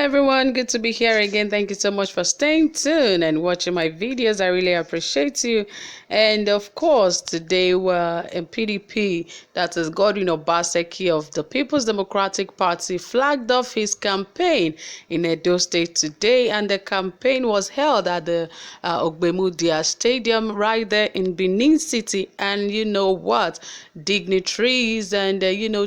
everyone, good to be here again. Thank you so much for staying tuned and watching my videos. I really appreciate you. And of course, today we're in PDP, that is Godwin Obaseki of the People's Democratic Party, flagged off his campaign in Edo State today, and the campaign was held at the Ogbemudia Stadium right there in Benin City. And you know what? Dignitaries and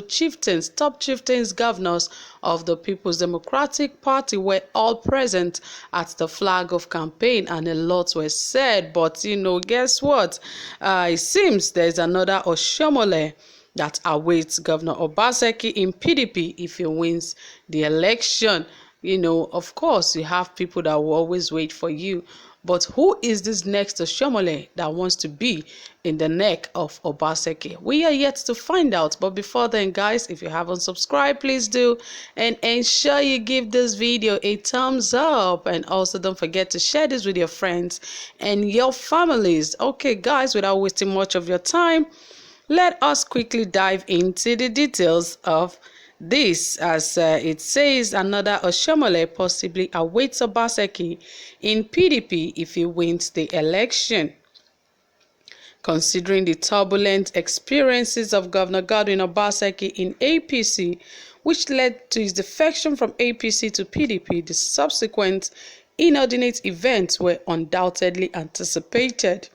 chieftains, top chieftains, governors of the People's Democratic Party were all present at the flag of campaign, and a lot were said. But guess what? It seems there's another Oshiomhole that awaits Governor Obaseki in PDP if he wins the election. Of course, you have people that will always wait for you. But who is this next Oshiomhole that wants to be in the neck of Obaseki? We are yet to find out. But before then, guys, if you haven't subscribed, please do. And ensure you give this video a thumbs up. And also don't forget to share this with your friends and your families. Okay, guys, without wasting much of your time, let us quickly dive into the details of this, as it says another Oshiomhole possibly awaits Obaseki in PDP if he wins the election. Considering the turbulent experiences of Governor Godwin Obaseki in APC, which led to his defection from APC to PDP, the subsequent inordinate events were undoubtedly anticipated.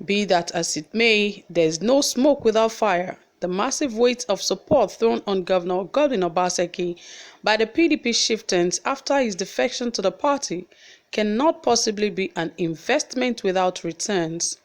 Be that as it may, there is no smoke without fire. The massive weight of support thrown on Governor Godwin Obaseki by the PDP chieftains after his defection to the party cannot possibly be an investment without returns.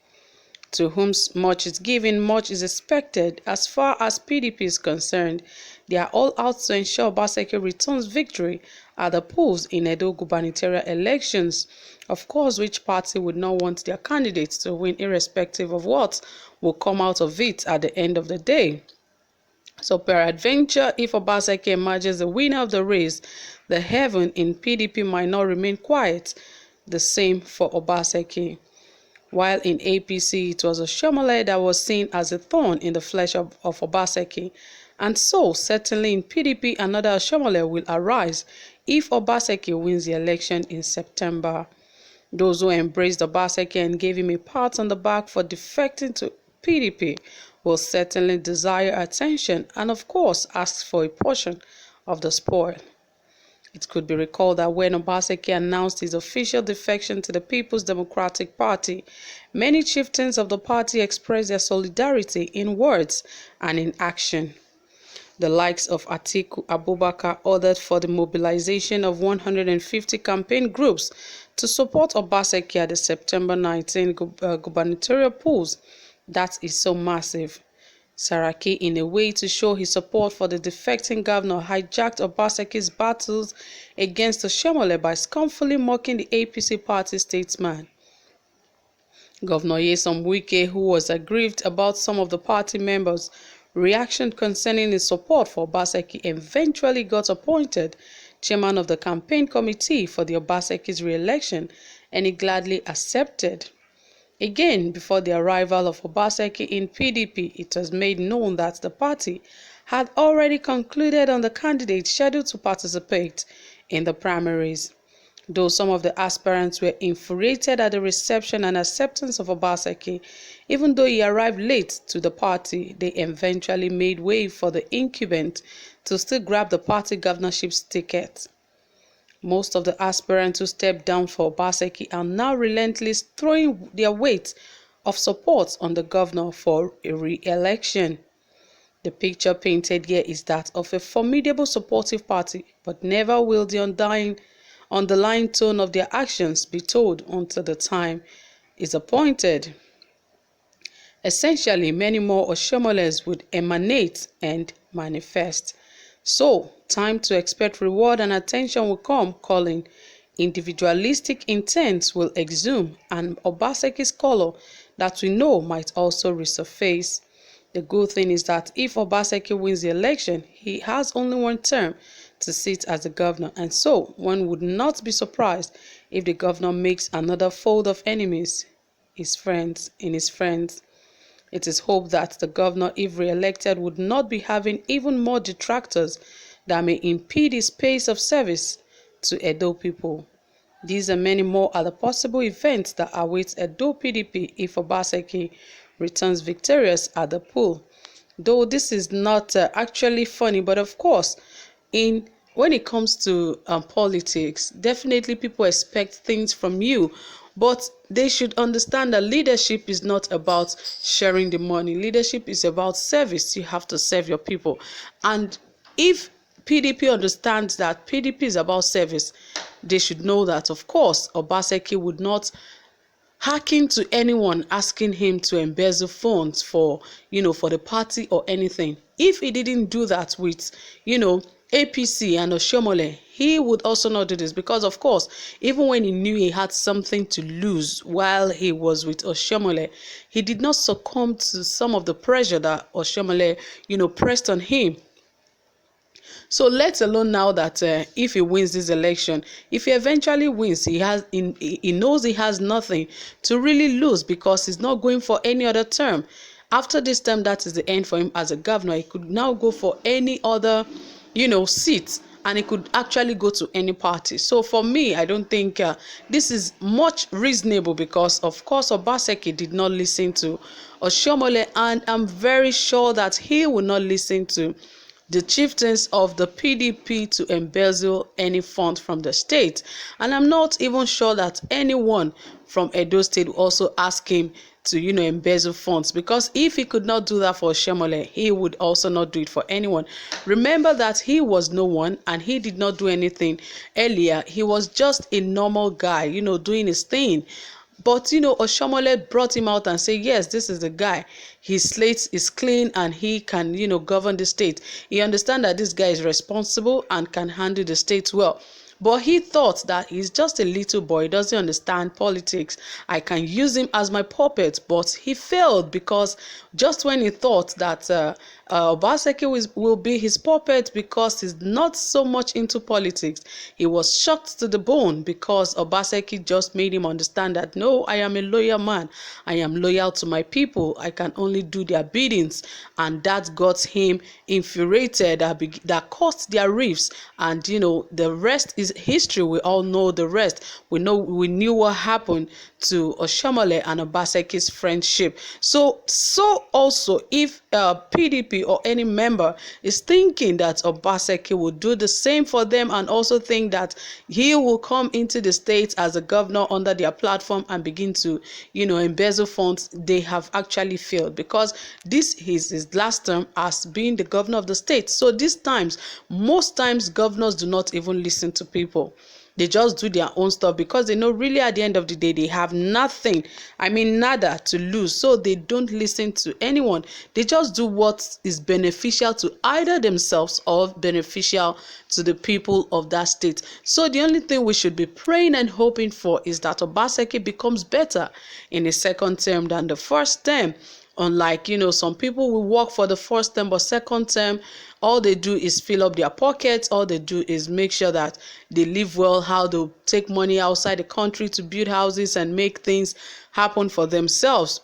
To whom much is given, much is expected. As far as PDP is concerned, they are all out to ensure Obaseki returns victory at the polls in Edo gubernatorial elections. Of course, which party would not want their candidates to win irrespective of what will come out of it at the end of the day? So peradventure, if Obaseki emerges the winner of the race, the heaven in PDP might not remain quiet. The same for Obaseki. While in APC, it was Oshiomhole that was seen as a thorn in the flesh of Obaseki. And so, certainly in PDP, another Oshiomhole will arise if Obaseki wins the election in September. Those who embraced Obaseki and gave him a pat on the back for defecting to PDP will certainly desire attention and, of course, ask for a portion of the spoil. It could be recalled that when Obaseki announced his official defection to the People's Democratic Party, many chieftains of the party expressed their solidarity in words and in action. The likes of Atiku Abubakar ordered for the mobilization of 150 campaign groups to support Obaseki at the September 19 gubernatorial polls. That is so massive. Saraki, in a way to show his support for the defecting governor, hijacked Obaseki's battles against Oshiomhole by scornfully mocking the APC party statesman. Governor Nyesom Wike, who was aggrieved about some of the party members' reaction concerning his support for Obaseki, eventually got appointed chairman of the campaign committee for the Obaseki's re-election, and he gladly accepted. Again, before the arrival of Obaseki in PDP, it was made known that the party had already concluded on the candidates scheduled to participate in the primaries. Though some of the aspirants were infuriated at the reception and acceptance of Obaseki, even though he arrived late to the party, they eventually made way for the incumbent to still grab the party governorship's ticket. Most of the aspirants who stepped down for Obaseki are now relentlessly throwing their weight of support on the governor for a re-election. The picture painted here is that of a formidable supportive party, but never will the underlying tone of their actions be told until the time is appointed. Essentially, many more Oshiomholes would emanate and manifest. So, time to expect reward and attention will come calling. Individualistic intents will exhume, and Obaseki's color that we know might also resurface. The good thing is that if Obaseki wins the election, he has only one term to sit as the governor, and so one would not be surprised if the governor makes another fold of enemies, his friends. It is hoped that the governor, if re-elected, would not be having even more detractors that may impede his pace of service to Edo people. These and many more are the possible events that await Edo PDP if Obaseki returns victorious at the poll. Though this is not actually funny, but of course, in when it comes to politics, definitely people expect things from you, but they should understand that leadership is not about sharing the money. Leadership is about service. You have to serve your people, and if PDP understands that PDP is about service, they should know that, of course, Obaseki would not hacking to anyone asking him to embezzle funds for for the party or anything. If he didn't do that with APC and Oshiomhole, he would also not do this, because of course, even when he knew he had something to lose while he was with Oshiomhole, he did not succumb to some of the pressure that Oshiomhole pressed on him. So let alone now that if he wins this election, if he eventually wins, he knows he has nothing to really lose, because he's not going for any other term. After this term, that is the end for him as a governor. He could now go for any other, seat, and he could actually go to any party. So for me, I don't think this is much reasonable, because of course Obaseki did not listen to Oshiomhole, and I'm very sure that he will not listen to the chieftains of the PDP to embezzle any funds from the state. And I'm not even sure that anyone from Edo State will also ask him to, embezzle funds, because if he could not do that for Oshiomhole, he would also not do it for anyone. Remember that he was no one, and he did not do anything earlier. He was just a normal guy, doing his thing. But Oshiomhole brought him out and said, yes, this is the guy. His slate is clean and he can, govern the state. He understands that this guy is responsible and can handle the state well. But he thought that he's just a little boy, he doesn't understand politics. I can use him as my puppet, but he failed, because just when he thought that Obaseki will be his puppet because he's not so much into politics, he was shocked to the bone, because Obaseki just made him understand that, no, I am a loyal man. I am loyal to my people. I can only do their biddings. And that got him infuriated, that caused their rifts. And, the rest is history. We all know the rest. We knew what happened to Oshiomhole and Obaseki's friendship. So also, if PDP or any member is thinking that Obaseki will do the same for them, and also think that he will come into the state as a governor under their platform and begin to, embezzle funds, they have actually failed, because this is his last term as being the governor of the state. So most times governors do not even listen to people. They just do their own stuff, because they know really at the end of the day they have nothing, nada to lose. So they don't listen to anyone. They just do what is beneficial to either themselves or beneficial to the people of that state. So the only thing we should be praying and hoping for is that Obaseki becomes better in his second term than the first term. Unlike, some people will work for the first term, but second term, all they do is fill up their pockets. All they do is make sure that they live well, how they take money outside the country to build houses and make things happen for themselves.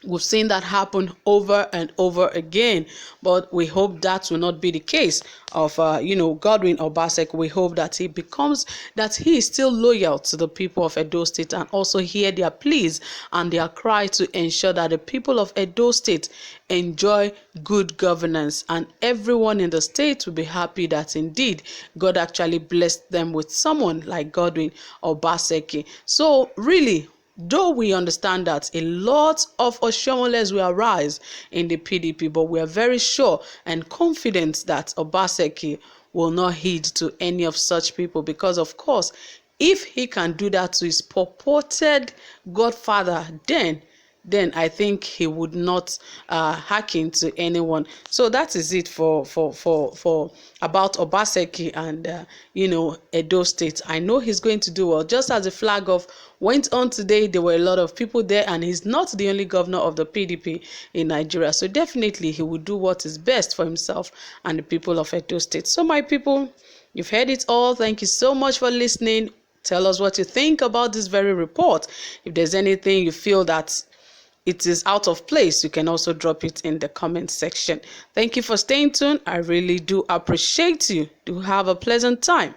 We've seen that happen over and over again, but we hope that will not be the case of, Godwin Obaseki. We hope that he is still loyal to the people of Edo State, and also hear their pleas and their cry to ensure that the people of Edo State enjoy good governance, and everyone in the state will be happy that indeed God actually blessed them with someone like Godwin Obaseki. So really, though we understand that a lot of Oshiomholes will arise in the PDP, but we are very sure and confident that Obaseki will not heed to any of such people, because of course, if he can do that to his purported godfather, then I think he would not hack into anyone. So that is it for about Obaseki and Edo State. I know he's going to do well. Just as the flag off went on today, there were a lot of people there, and he's not the only governor of the PDP in Nigeria. So definitely he will do what is best for himself and the people of Edo State. So my people, you've heard it all. Thank you so much for listening. Tell us what you think about this very report. If there's anything you feel that it is out of place, you can also drop it in the comment section. Thank you for staying tuned. I really do appreciate you. Do have a pleasant time.